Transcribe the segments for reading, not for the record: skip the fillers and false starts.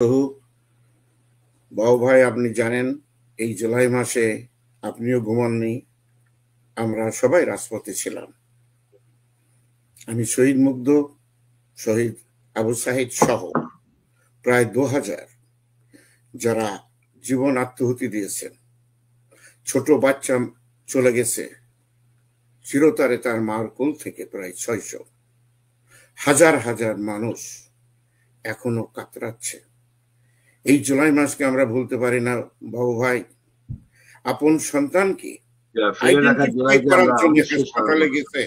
প্রভু বাবু ভাই, আপনি জানেন এই জুলাই মাসে আপনিও ঘুমাননি, আমরা সবাই রাজপথে ছিলাম। আমি শহীদ মুগ্ধ, শহীদ আবু সাহিদ সহ প্রায় 2000 যারা জীবন আত্মহুতি দিয়েছেন। ছোট বাচ্চা চলে গেছে চিরতরে তার মার কোল থেকে, প্রায় 600। হাজার হাজার মানুষ এখনো কাতরাচ্ছে। এই জুলাই মাসকে আমরা ভুলতে পারি না বাবু ভাই। আপন সন্তানকে আইডেন্টিফাই করার জন্য হাসপাতালে গেছে,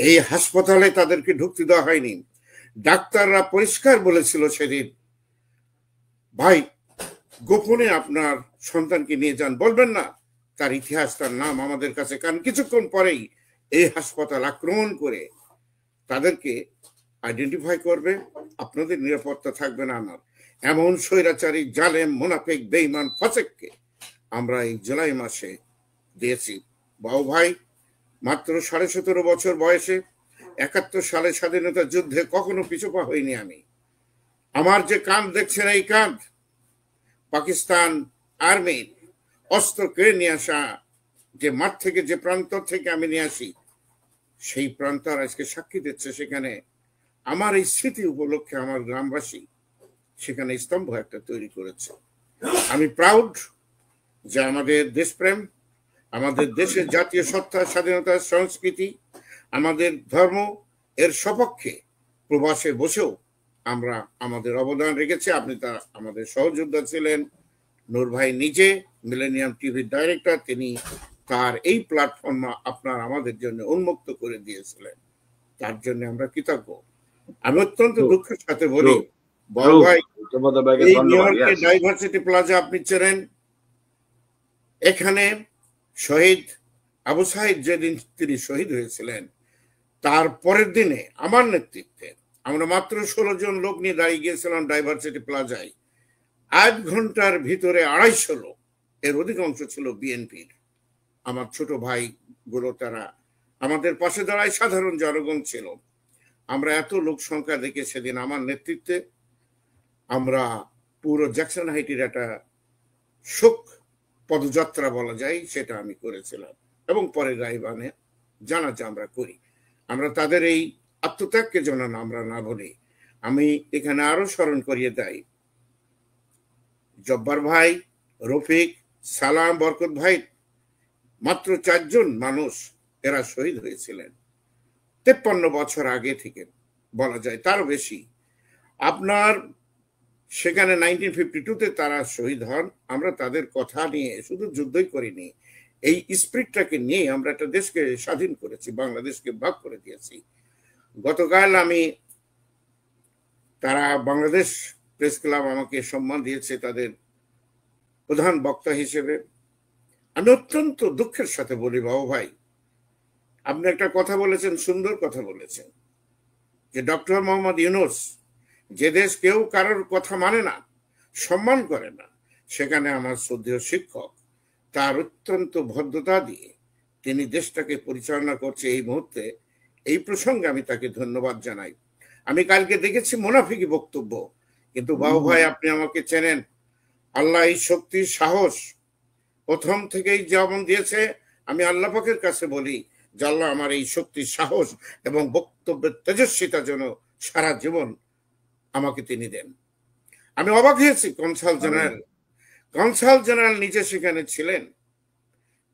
এই হাসপাতালে তাদেরকে ঢুকতে দেওয়া হয়নি। ডাক্তাররা পরিষ্কার বলেছিল সেদিন, ভাই গোপনে আপনার সন্তানকে নিয়ে যান, বলবেন না তার ইতিহাস, তার নাম আমাদের কাছে। কারণ কিছুক্ষণ পরেই এই হাসপাতাল আক্রমণ করে তাদেরকে আইডেন্টিফাই করবে, আপনাদের নিরাপত্তা থাকবে না। আমার এমন স্বৈরাচারী জালেম মুনাফিক বেঈমান ফাসেককে আমরা এই জুলাই মাসে দিয়েছি। বাবু ভাই, মাত্র 17.5 বছর বয়সে 71 সালে স্বাধীনতা যুদ্ধে কখনো পিছুপা হইনি আমি। আমার যে কাঁধ দেখছেন, এই কাঁধ পাকিস্তান আর্মির অস্ত্র কেড়ে নিয়ে আসা যে মাঠ থেকে, যে প্রান্ত থেকে আমি নিয়ে আসি, সেই প্রান্তর আজকে সাক্ষী দিচ্ছে। সেখানে আমার এই স্মৃতি উপলক্ষে আমার গ্রামবাসী সেখানে স্তম্ভ একটা তৈরি করেছে। আমি প্রাউড যে আমাদের দেশপ্রেম, আমাদের দেশের জাতীয় সত্তা, স্বাধীনতার সংস্কৃতি, আমাদের ধর্ম এর সপক্ষে প্রবাসে বসেও আমরা আমাদের অবদান রেখেছি। আপনি তা আমাদের সহযোদ্ধা ছিলেন। নূর ভাই নিজে মিলেনিয়াম টিভির ডাইরেক্টর, তিনি তার এই প্ল্যাটফর্ম আপনার আমাদের জন্য উন্মুক্ত করে দিয়েছিলেন, তার জন্য আমরা কৃতজ্ঞ। আমি অত্যন্ত দুঃখের সাথে বলি বড় ভাই, এই নিউ ইয়র্কের ডাইভার্সিটি প্লাজা আপনি চেনেন, এখানে শহীদ আবু সাইদ যেদিন তিনি শহীদ হয়েছিলেন, তার পরের দিনে আমার নেতৃত্বে আমরা মাত্র 16 জন লোক নিয়ে দাঁড়িয়ে গিয়েছিলাম ডাইভার্সিটি প্লাজায়। 8 ঘন্টার ভিতরে 250 লোক, এর অধিকাংশ ছিল বিএনপির আমার ছোট ভাই গুলো, তারা আমাদের পাশে দাঁড়ায়, সাধারণ জনগণ ছিল। আমরা এত লোক সংখ্যা দেখে সেদিন আমার নেতৃত্বে আমরা পুরো জ্যাকসন হাইটের একটা শোক পদযাত্রা বলা যায়, সেটা আমি করেছিলাম। এবং পরে রাইবানে জানাজা আমরা করি। আমরা তাদের এই আত্মত্যাগকে যেন আমরা না বলি। আমি এখানে আরো স্মরণ করিয়ে দেই, জব্বার ভাই, রফিক, সালাম, বরকত ভাই, মাত্র 4 জন মানুষ এরা শহীদ হয়েছিলেন 53 বছর আগে থেকে, বলা যায় তারও বেশি। আপনার সেখানে 1952-তে তারা শহীদ হন। আমরা তাদের কথা নিয়ে শুধু যুদ্ধই করিনি, এই স্পিরিটটাকে নিয়ে আমরা একটা দেশকে স্বাধীন করেছি, বাংলাদেশকে ভাগ করে দিয়েছি। গতকাল আমি, তারা বাংলাদেশ প্রেস ক্লাব আমাকে সম্মান দিয়েছে তাদের প্রধান বক্তা হিসেবে। আমি অত্যন্ত দুঃখের সাথে বলি বাবু ভাই, আপনি একটা কথা বলেছেন, সুন্দর কথা বলেছেন, যে ডক্টর মোহাম্মদ ইউনূস, যে দেশ কেউ কারোর কথা মানে না, সম্মান করে না, সেখানে আমার শ্রদ্ধেয় শিক্ষক তার অত্যন্ত ভদ্রতা দিয়ে তিনি দেশটাকে পরিচালনা করছে এই মুহূর্তে। এই প্রসঙ্গে আমি তাকে ধন্যবাদ জানাই। আমি কালকে দেখেছি মুনাফিকি বক্তব্য, কিন্তু বাবু ভাই আপনি আমাকে চেনেন, আল্লাহ এই শক্তি সাহস প্রথম থেকেই যেমন দিয়েছে, আমি আল্লাহ পাকের কাছে বলি যে আল্লাহ আমার এই শক্তি সাহস এবং বক্তব্যের তেজস্বিতা যেন সারা জীবন আমাকে তিনি দেন। আমি অবাক হয়েছি, কনসাল জেনারেল নিজে সেখানে ছিলেন,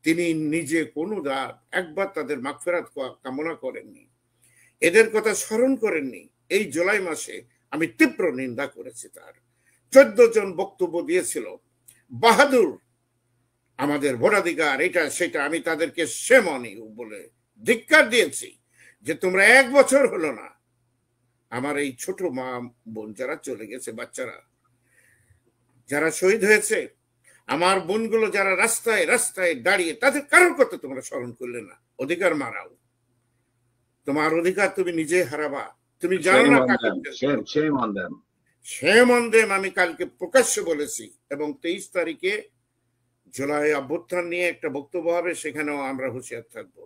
তিনি নিজে কোনো একবার তাদের মাগফিরাত কামনা করেননি, এদের কথা স্মরণ করেননি। এই জুলাই মাসে আমি তীব্র নিন্দা করেছি তার। 14 জন বক্তব্য দিয়েছিল, বাহাদুর আমাদের ভোটাধিকার, এটা সেটা, আমি তাদেরকে সেমনি বলে ধিক্কার দিয়েছি যে তোমরা 1 বছর হলো না, আমার এই ছোট মা বোন যারা চলে গেছে, বাচ্চারা যারা শহীদ হয়েছে, আমার বোনগুলো যারা রাস্তায় রাস্তায় দাঁড়িয়ে, তাদের কারোর কথা তোমরা স্মরণ করলে না। অধিকার মারাও, তোমার অধিকার তুমি নিজে হারাবা, তুমি জানো না shame on them আমি কালকে প্রকাশ্যে বলেছি। এবং 23 তারিখে জুলাই অভ্যুত্থান নিয়ে একটা বক্তব্য হবে, সেখানেও আমরা হুঁশিয়ার থাকবো।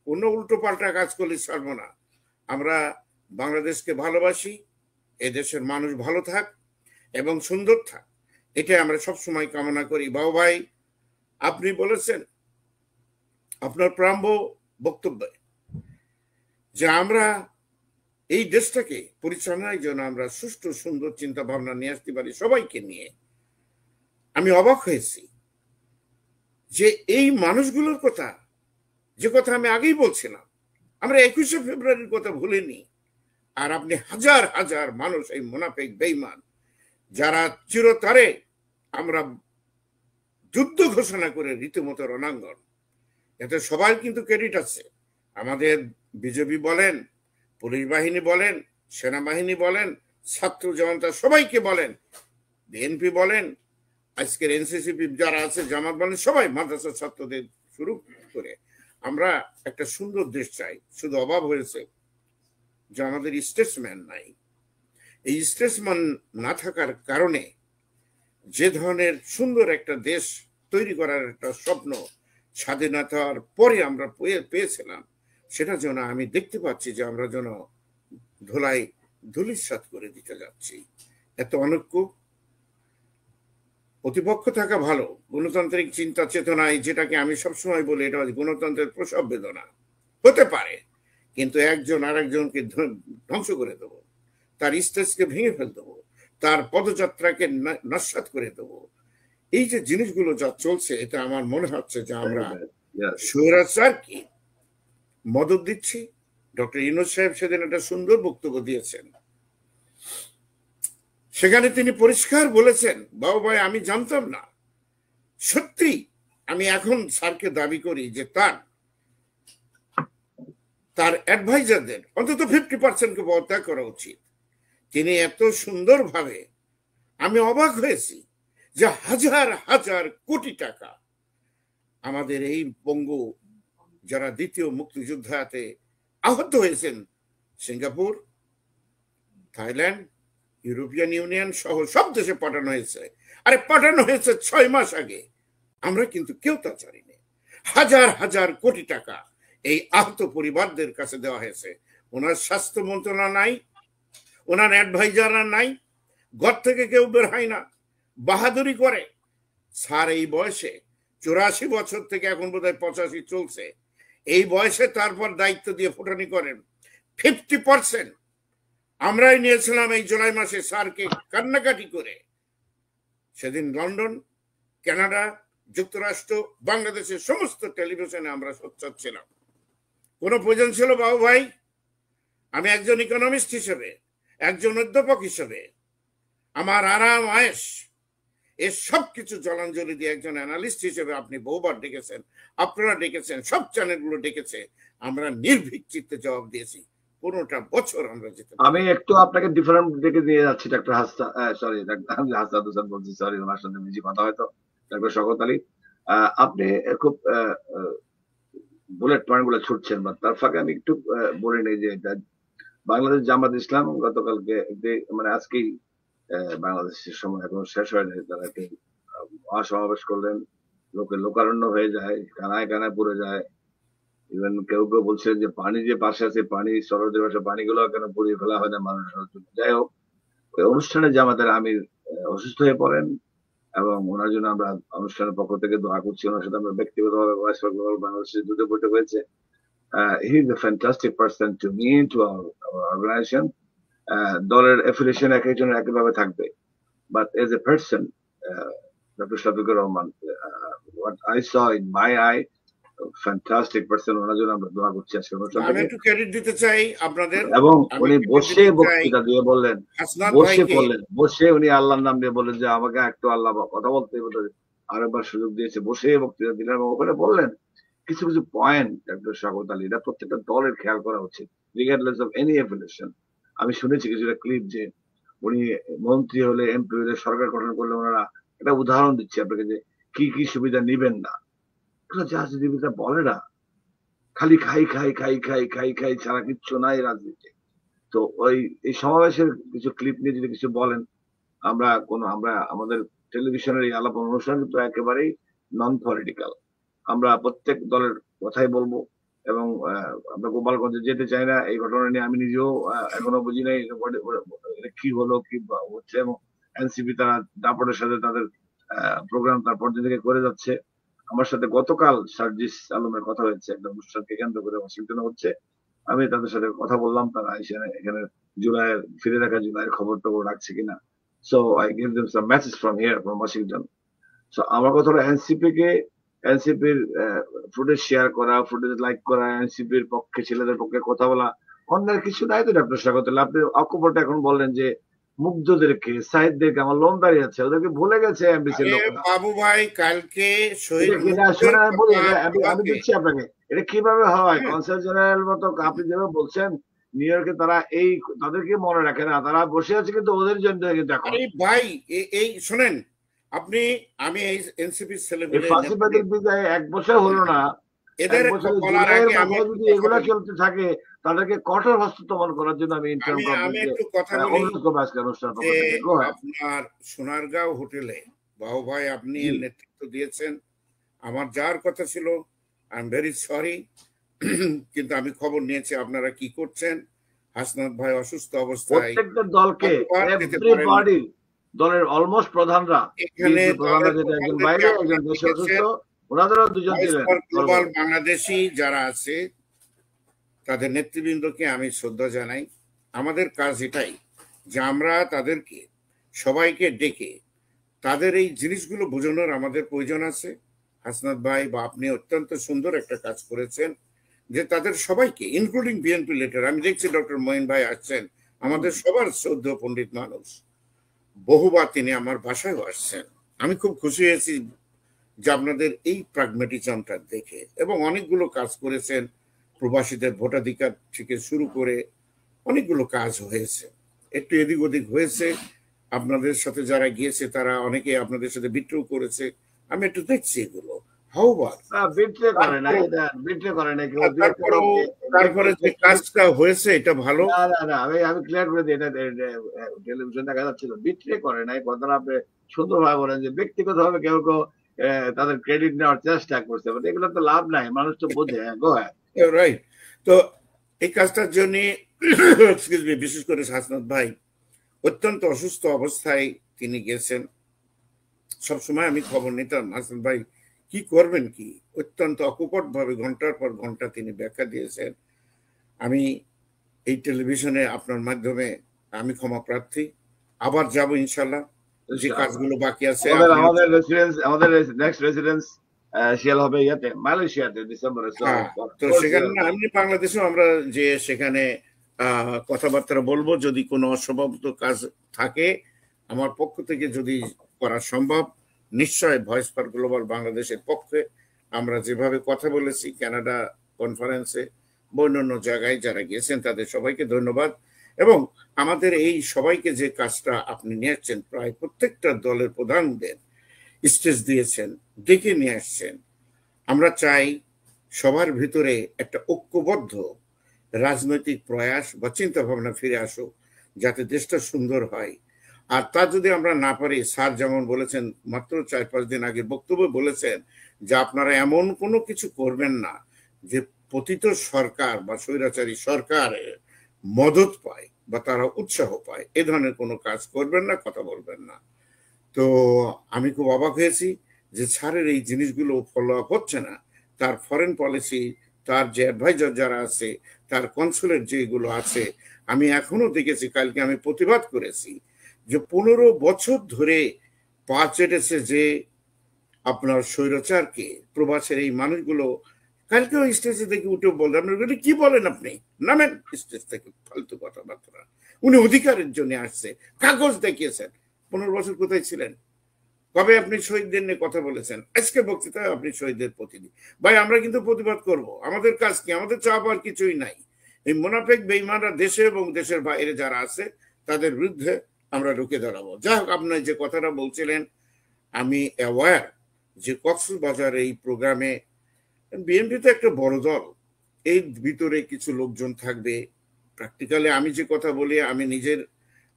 কোনো উল্টো পাল্টা কাজ করলে ছাড়বো না। আমরা বাংলাদেশকে ভালোবাসি, এদেশের মানুষ ভালো থাক, এবং সুন্দর থাক, এটা আমরা সবসময় কামনা করি। বাবু ভাই, আপনি বলেছেন আপনার প্রারম্ভ বক্তব্যে যে আমরা এই দেশটাকে পরিচালনার জন্য আমরা সুষ্ঠু সুন্দর চিন্তা ভাবনা নিয়ে আসতে পারি সবাইকে নিয়ে। আমি অবাক হয়েছি যে এই মানুষগুলোর কথা, যে কথা আমি আগেই বলছিলাম, আমরা 21শে ফেব্রুয়ারির কথা ভুলিনি। আর আপনি হাজার হাজার মানুষ, এই মুনাফিক বেঈমান যারা চিরতরে আমরা যুদ্ধ ঘোষণা করে রীতিমতো রণাঙ্গন, এতে সবার কিন্তু ক্রেডিট আছে। আমাদের বিজেপি বলেন, পুলিশ বাহিনী বলেন, সেনাবাহিনী বলেন, ছাত্র জনতা সবাইকে বলেন, বিএনপি বলেন, আজকের এনসিসি যারা আছে, জামাত বলেন, সবাই মাদ্রাসা ছাত্রদের শুরু করে আমরা একটা সুন্দর দেশ চাই। শুধু অভাব হয়েছে যে আমাদের স্টেটসম্যান নাই। এই স্টেটসম্যান না থাকার কারণে যে ধরনের সুন্দর একটা দেশ তৈরি করার একটা স্বপ্ন স্বাধীনতার পরে আমরা পেয়েছিলাম, সেটা যেন আমি দেখতে পাচ্ছি যে আমরা যেন ধুলিস্যাৎ করে দিতে যাচ্ছি। এত অনৈক্য, প্রতিপক্ষ থাকা ভালো, গণতান্ত্রিক চিন্তা চেতনায়, যেটাকে আমি সবসময় বলি এটা গণতন্ত্রের প্রসব বেদনা হতে পারে, কিন্তু একজন আর একজনকে ধ্বংস করে দেবো, তার স্টেজকে ভেঙে ফেল দেবো, তার পদযাত্রাকে নস্যাৎ করে দেবো। এই যে জিনিসগুলো যা চলছে, এটা আমার মনে হচ্ছে যে আমরা স্বৈরাচারকে মদত দিচ্ছি। ডক্টর ইউনূস সাহেব সেদিন একটা সুন্দর বক্তব্য দিয়েছেন, সেখানে তিনি পরিষ্কার বলেছেন, বাবু ভাই আমি জানতাম না, সত্যি আমি এখন স্যারকে দাবি করি যে তার অ্যাডভাইজারদের অন্তত 50% পদত্যাগ করা উচিত। তিনি এত সুন্দরভাবে, আমি অবাক হয়েছি যে হাজার হাজার কোটি টাকা আমাদের এই বঙ্গু যারা দ্বিতীয় মুক্তিযুদ্ধে আহত হয়েছেন, সিঙ্গাপুর, থাইল্যান্ড, ইউরোপিয়ান ইউনিয়ন সহ সব দেশে পাঠানো হয়েছে। আরে পাঠানো হয়েছে 6 মাস আগে, আমরা কিন্তু কেউ তা জানিনি। হাজার হাজার কোটি টাকা এই আহত পরিবারদের কাছে দেওয়া হয়েছে। ওনার স্বাস্থ্য মন্ত্রণালয় নাই, ওনার অ্যাডভাইজাররা নাই, ঘর থেকে কেউ বের হয় না, বাহাদুরি করে। স্যার এই বয়সে 84 বছর থেকে এখন বোধহয় 85 চলছে, এই বয়সে তারপর দায়িত্ব দিয়ে ফুটানি করেন। 50% আমরাই নিয়েছিলাম এই জুলাই মাসে স্যারকে কান্নাকাটি করে। সেদিন লন্ডন, কানাডা, যুক্তরাষ্ট্র, বাংলাদেশের সমস্ত টেলিভিশনে আমরা সোচ্চার ছিলাম। কোনো প্রয়োজন ছিল বাবু ভাই? আমি একজন ইকোনমিস্ট হিসেবে, একজন অধ্যাপক হিসেবে আমার আরাম আয়েশ এর সবকিছু জলাঞ্জলি দিয়ে একজন অ্যানালিস্ট হিসেবে আপনি বহুবার ডেকেছেন, আপনারা ডেকেছেন, সব চ্যানেলগুলো ডেকেছে, আমরা নির্ভীক চিত্তে জবাব দিয়েছি। 15টা বছর আমরা যেতে। আমি একটু আপনাকে ডিফারেন্ট দিকে নিয়ে যাচ্ছি। ডাক্তার সরি হাসান হোসেন বলছি, সরি ওনার সাথে বেশি কথা হয়তো। ডাক্তার শওকত আলী, আপনি খুব বুলেট পয়েন্ট গুলো ছুটছেন, বা তার ফাঁকে আমি একটু বলে নেই যে বাংলাদেশ জামাত ইসলাম গতকালকে মানে আজকেই বাংলাদেশের সময় এখন শেষ হয়ে যায়, তারা একটি মহাসমাবেশ করলেন। লোকের লোকারণ্য হয়ে যায়, কানায় কানায় পড়ে যায়। ইভেন কেউ কেউ বলছেন যে পানি যে পাশে আছে, পানি সরোজের পাশে পানিগুলো কেন পুড়িয়ে ফেলা হয় না মানুষের জন্য। যাই হোক, ওই অনুষ্ঠানে জামাতের আমির অসুস্থ হয়ে পড়েন এবং ওনার জন্য আমরা অনুষ্ঠানের পক্ষ থেকে দোয়া করছি। ওনার সাথে আমরা ব্যক্তিগতভাবে বাংলাদেশের দুটো বৈঠক হয়েছে। He is a fantastic person to me, to our organisation. দলের অ্যাফিলিয়েশন এক একজনের একইভাবে থাকবে, but as a person, doctor Shafiqur Rahman, what I saw in my eye, fantastic person. ওনার জন্য আমরা দোয়া করছি আজকে অনুষ্ঠান থেকে। আমি একটু ক্রেডিট দিতে চাই আপনাদের। এবং উনি বসে বক্তৃতা দিয়ে বললেন, বসে উনি আল্লাহর নাম দিয়ে বললেন যে আমাকে একটু আল্লাহ কথা বলতে আরেকবার সুযোগ দিয়েছে, বসে বক্তৃতা দিলেন এবং ওখানে বললেন কিছু কিছু পয়েন্ট। ডক্টর শওকত আলী, এটা প্রত্যেকটা দলের খেয়াল করা উচিত, রিগার্ডলেস অফ এনি অ্যাফিলিয়েশন। আমি শুনেছি কিছুটা ক্লিপ যে উনি মন্ত্রী হলে, এমপি হলে, সরকার গঠন করলে ওনারা একটা উদাহরণ দিচ্ছি আপনাকে যে কি কি সুবিধা নিবেন না, রাজনীতিবিদরা বলে না, খালি খাই খাই খাই খাই খাই খাই ছাড়া কিচ্ছু নাই রাজনীতি। তো এই সমাবেশের কিছু ক্লিপ নিয়ে যদি কিছু বলেন। আমরা আমাদের টেলিভিশনের এই আলাপ অনুষ্ঠান কিন্তু একেবারেই নন পলিটিক্যাল। আমরা প্রত্যেক দলের কথাই বলবো এবং আমরা গোপালগঞ্জে যেতে চাই না। এই ঘটনা নিয়ে আমি নিজেও এখনো বুঝি নাই কি হলো, কি হচ্ছে, এবং এনসিপি তারা দাপটের সাথে তাদের প্রোগ্রাম তার পর্যায় থেকে করে যাচ্ছে। আমার সাথে গতকাল সার্জিস আলমের কথা হয়েছে, একটা অনুষ্ঠানকে কেন্দ্র করে ওয়াশিংটনে হচ্ছে। আমি তাদের সাথে কথা বললাম, তারা এখানে জুলাইয়ের ফিরে রাখা জুলাইয়ের খবর টবর রাখছে কিনা। So I give them some message from here from Washington. So আমার কথা হলো এনসিপির ফুটেজ শেয়ার করা, ফুটেজ লাইক করা, এনসিপির পক্ষে ছেলেদের পক্ষে কথা বলা, অন্যের কিছু নাই তো ডক্টর স্বাগত। আপনি অকপটে এখন বললেন যে মুগ্ধদেরকে, সাহিদদেরকে, আমার লোন দাঁড়িয়ে আছে, ওদেরকে ভুলে গেছে এমবিসির লোকরা। বাবু ভাই কালকে আমি দিচ্ছি আপনাকে, এটা কিভাবে হয়? কনসাল জেনারেল মতো আপনি যেভাবে বলছেন, নিউ ইয়র্কে তারা তাদেরকে মনে রাখে না, তারা বসে আছে কিন্তু ওদের জন্য কিন্তু এখন। ভাই এই শোনেন, আমি এই এনসিপি ছেলেগুলো ফাঁসিবাদের বিদায় 1 বছর হলো না, এদের যদি এগুলা চলতে থাকে তাদেরকে কঠোর হস্তমন করার জন্য আমি একটু কথা বলি। আপনার সোনারগাঁও হোটেলে বাবু ভাই আপনি নেতৃত্ব দিয়েছেন, আমার যার কথা ছিল, আই এম ভেরি সরি, কিন্তু আমি খবর নিয়েছি আপনারা কি করছেন। হাসনাত ভাই অসুস্থ অবস্থায় প্রত্যেকটা দলকে, এভরিবডি, দলের অলমোস্ট প্রধানরা, এখানে একজন বাইরে একজন দেশে অসুস্থ, ওনাদেরও দুজন দিলেন। গ্লোবাল বাংলাদেশি যারা আছে তাদের নেতৃবৃন্দকে আমি শ্রদ্ধা জানাই। আমাদের কাজ এটাই যে আমরা তাদেরকে সবাইকে ডেকে তাদের এই জিনিসগুলো বোঝানোর আমাদের প্রয়োজন আছে। হাসনাত ভাই বা আপনি অত্যন্ত সুন্দর একটা কাজ করেছেন যে তাদের সবাইকে, ইনক্লুডিং বিএনপি লিডার, আমি দেখছি ডক্টর মঈন ভাই আসছেন, আমাদের সবার শ্রদ্ধেয় পণ্ডিত মানুষ, বহুবার তিনি আমার বাসায় আসছেন। আমি খুব খুশি হয়েছি যে আপনাদের এই প্রাগমেটিজমটা দেখে, এবং অনেকগুলো কাজ করেছেন, প্রবাসীদের ভোটাধিকার থেকে শুরু করে অনেকগুলো কাজ হয়েছে, একটু এদিক ওদিক হয়েছে। আপনাদের সাথে যারা গিয়েছে তারা অনেকে আপনাদের সাথে বিদ্রোহ করেছে, আমি একটু দেখছি এগুলো। তারপরে যে কাজটা হয়েছে এটা ভালো। আমি ক্লিয়ার করে দিই, এটা টেলিভিশন দেখা যাচ্ছিল, বিট্রে করে নাই, কথাটা আপনি সুন্দরভাবে বলেন যে ব্যক্তিগত ভাবে কেউ কেউ তাদের ক্রেডিট নেওয়ার চেষ্টা করছে, এগুলো তো লাভ নাই, মানুষ তো বোঝে। রাইট। তো এই কাজটার জন্য বিশেষ করে হাসনাত ভাই অত্যন্ত অসুস্থ অবস্থায় তিনি গেছেন। সবসময় আমি খবর নিতাম হাসনাত ভাই কি করবেন, কি অত্যন্ত অকপট ভাবে ঘন্টার পর ঘন্টা তিনি ব্যাখ্যা দিয়েছেন। আমি এই টেলিভিশনে আপনার মাধ্যমে আমি ক্ষমা প্রার্থী, আবার যাব ইনশাল্লাহ। যে কাজগুলো বাকি আছে, আমাদের নেক্সট রেসিডেন্স হবে ইয়াতে, মালয়েশিয়াতে ডিসেম্বরে। তো সেখানে এমনি বাংলাদেশেও আমরা যে সেখানে কথাবার্তা বলবো, যদি কোনো অসমাপ্ত কাজ থাকে আমার পক্ষ থেকে যদি করা সম্ভব, নিশ্চয় ভয়েস ফর গ্লোবাল বাংলাদেশের পক্ষে আমরা যেভাবে কথা বলেছি কানাডা কনফারেন্সে বা অন্যান্য জায়গায় যারা গিয়েছেন তাদের সবাইকে ধন্যবাদ। এবং আমাদের এই সবাইকে যে কাজটা আপনি নিয়ে আসছেন, প্রায় প্রত্যেকটা দলের প্রধানদের স্টেজ দিয়েছেন, ডেকে নিয়ে আসছেন, আমরা চাই সবার ভিতরে একটা ঐক্যবদ্ধ রাজনৈতিক প্রয়াস বা চিন্তা ভাবনা ফিরে আসুক, যাতে দেশটা সুন্দর হয়। আর তা যদি আমরা না পারি, স্যার যেমন বলেছেন মাত্র 4-5 দিন আগে বক্তব্য বলেছেন যে আপনারা এমন কোনো কিছু করবেন না যে পতিত সরকার বা স্বৈরাচারী সরকারের মদত পায় বা তারা উৎসাহ পায়, এ ধরনের কোনো কাজ করবেন না, কথা বলবেন না। তো আমি খুব অবাক হয়েছি যে স্যারের এই জিনিসগুলো ফলো আপ হচ্ছে না। তার ফরেন পলিসি, তার যে অ্যাডভাইজার যারা আছে, তার কনসুলেট যেগুলো আছে, আমি এখনো দেখেছি, কালকে আমি প্রতিবাদ করেছি যে 15 বছর ধরে পা চেটেছে যে আপনার স্বৈরাচারকে, প্রবাসের এই মানুষগুলো, কালকে ওই স্টেজে দেখে উঠে বললেন কি বলেন আপনি, নামেন স্টেজ থেকে, ফালতু কথাবার্তা। উনি অধিকারের জন্য আসছে, কাগজ দেখিয়েছেন। 15 বছর কোথায় ছিলেন? কবে আপনি শহীদদের নিয়ে কথা বলেছেন? আজকে বক্তৃতায় আপনি শহীদদের প্রতিনিধি। ভাই আমরা কিন্তু প্রতিবাদ করব, আমাদের কাজ কি, আমাদের চাপ আর কিছুই নাই। এই মুনাফিক বেঈমানরা দেশে এবং দেশের বাইরে যারা আছে তাদের বিরুদ্ধে আমরা রুখে দাঁড়াবো। যাই হোক, আপনি যে কথাটা বলছিলেন, আমি অ্যাওয়ার যে কক্সবাজার এই প্রোগ্রামে বিএনপি তো একটা বড় দল, এই ভিতরে কিছু লোকজন থাকবে। প্র্যাকটিক্যালি আমি যে কথা বলি, আমি নিজের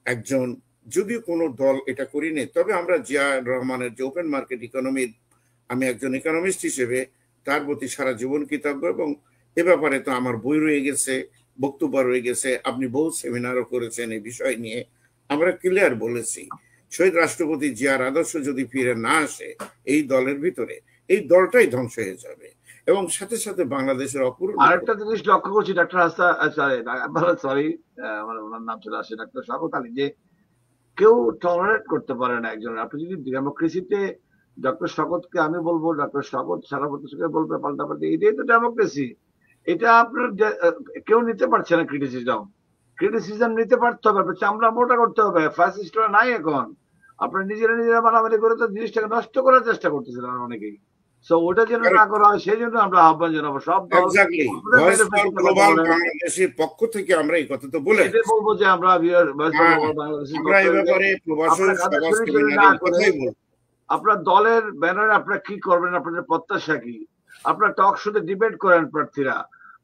একজন, যদিও কোনো দল এটা করিনি, তবে আমরা জিয়া রহমানের যে ওপেন মার্কেট ইকোনমির, আমি একজন ইকোনমিস্ট হিসেবে তার প্রতি সারা জীবন কৃতজ্ঞ। এবং এ ব্যাপারে তো আমার বই রয়ে গেছে, বক্তব্য রয়ে গেছে, আপনি বহু সেমিনারও করেছেন এই বিষয় নিয়ে, আমরা ক্লিয়ার বলেছি শহীদ রাষ্ট্রপতি জিয়ার আদর্শ যদি ফিরে না আসে এই দলের ভিতরে, এই দলটাই ধ্বংস হয়ে যাবে। এবং সাথে সাথে বাংলাদেশের আরেকটা জিনিস লক্ষ্য করছি ডাক্তার হাসান, সরি আমার ওনার নাম চলে আসে, ডাক্তার শওকত আলী, যে কেউ টলারেট করতে পারে না একজনের। আপনি যদি ডেমোক্রেসিতে ডক্টর শওকতকে আমি বলবো, ডক্টর শওকত সারা প্রতিষ্ঠাকে বলবে পাল্টাপাল্টি, এটাই তো ডেমোক্রেসি। এটা আপনার কেউ নিতে পারছে না ক্রিটিসিজম নিতে পারতে হবে, চামড়া মোটা করতে হবে। ফ্যাসিস্টরা নাই এখন, আপনার নিজেরা মারামারি করে তো জিনিসটাকে নষ্ট করার চেষ্টা করতেছিলেন অনেকেই। সো ওটা যেন না করা হয় সেই জন্য আমরা আহ্বান জানাবো সব দল। বাংলাদেশের পক্ষ থেকে আমরা এই কথা তো বলে বলবো যে আমরা আপনার দলের ব্যানারে আপনারা কি করবেন, আপনাদের প্রত্যাশা কি, আপনার টক শোতে ডিবেট করেন প্রার্থীরা,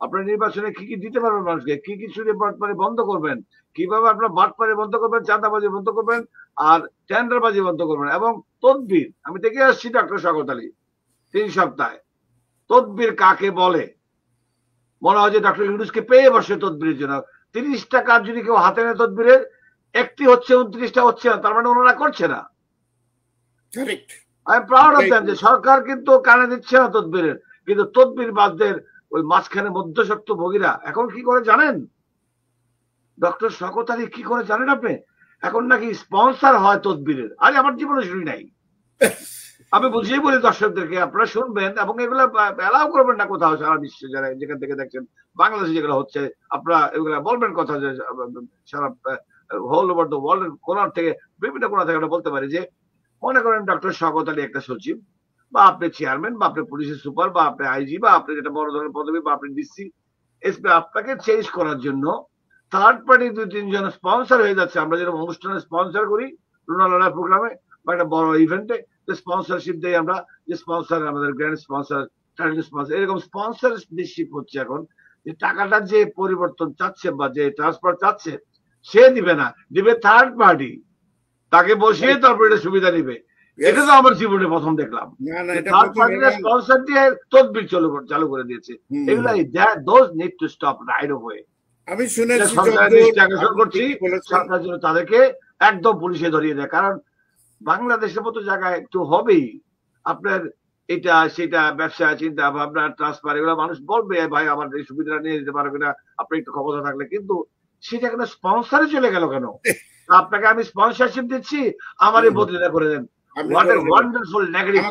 আপনার নির্বাচনে কি কি দিতে পারবেন মানুষকে, কি কি চুরি বাটপারি বন্ধ করবেন, কিভাবে আপনার বাটপারি বন্ধ করবেন, চাঁদাবাজি বন্ধ করবেন, আর টেন্ডারবাজি বন্ধ করবেন। এবং তদবির আমি দেখে আসছি ডক্টর শওকত আলী 3 সপ্তাহে, তদবির কাকে বলে মনে হয় যে ডক্টর ইউনূসকে পেয়ে বসে তদবিরের জন্য। 30টা কাজ যদি কেউ হাতে নেয় তদবিরের, একটি হচ্ছে, 29টা হচ্ছে না, তার মানে ওনারা করছে না। আমি প্রাউড অফ দ্যাম যে সরকার কিন্তু কানে দিচ্ছে না তদবিরের, কিন্তু তদবির বাদদের ওই মাঝখানে মধ্যস্বত্ব ভোগীরা এখন কি করে জানেন? ডক্টর শওকত আলী কি করে জানেন আপনি? এখন নাকি স্পন্সর হয় তদবিরের। আরে আমার জীবনে শুনি নাই। আমি বুঝিয়ে বলি দর্শকদেরকে, আপনারা শুনবেন এবং এগুলা অ্যালাউ করবেন না কোথাও সারা বিশ্বে, যারা যেখান থেকে দেখছেন বাংলাদেশে যেগুলো হচ্ছে, আপনারা এগুলা বলবেন কথা যে সারা হোল ওভার দ্য ওয়ার্ল্ড কোনার থেকে, বিভিন্ন কোনা থেকে আমরা বলতে পারি যে মনে করেন ডক্টর শওকত আলী একটা সচিব, বা আপনি চেয়ারম্যান, বা আপনি পুলিশের সুপার, বা আপনি আইজি, বা আপনি যেটা বড় ধরনের পদবী, বা আপনি ডিসি, এসপি, আপনাকে চেঞ্জ করার জন্য থার্ড পার্টি 2-3 জন স্পন্সর হয়ে যাচ্ছে। আমরা যেরকম অনুষ্ঠানে স্পন্সর করি রুনালনা প্রোগ্রামে বা একটা বড় ইভেন্টে, স্পন্সরশিপ দেই আমরা, যে স্পন্সর আমাদের গ্র্যান্ড স্পন্সর, টাইটেল স্পন্সর, এরকম স্পন্সরশিপ হচ্ছে এখন। যে টাকাটা যে পরিবর্তন চাচ্ছে বা যে ট্রান্সফার চাচ্ছে সে দিবে না, দিবে থার্ড পার্টি, তাকে বসিয়ে তারপর এটা সুবিধা নিবে। এটা তো আমার জীবনে প্রথম দেখলাম, থার্ড পার্টিরা স্পন্সর দিয়ে তদবির চালু করে দিয়েছে। এগুলো those need to stop right of way. আমি শুনেছি সরকার জন্য তাদেরকে একদম পুলিশে ধরিয়ে দেয়, কারণ বাংলাদেশের মতো জায়গায় একটু হবেই আপনার এটা সেটা ব্যবসা চিন্তা ভাবনা ট্রান্সফার, এগুলো মানুষ বলবে ভাই আমার এই সুবিধা নিয়ে যেতে পারবে না আপনি একটু ক্ষমতা থাকলে, কিন্তু সেটা কেন স্পন্সরে চলে গেল কেন? আপনাকে আমি স্পন্সরশিপ দিচ্ছি, আমার এই বদলিটা করে দেন। What a wonderful negative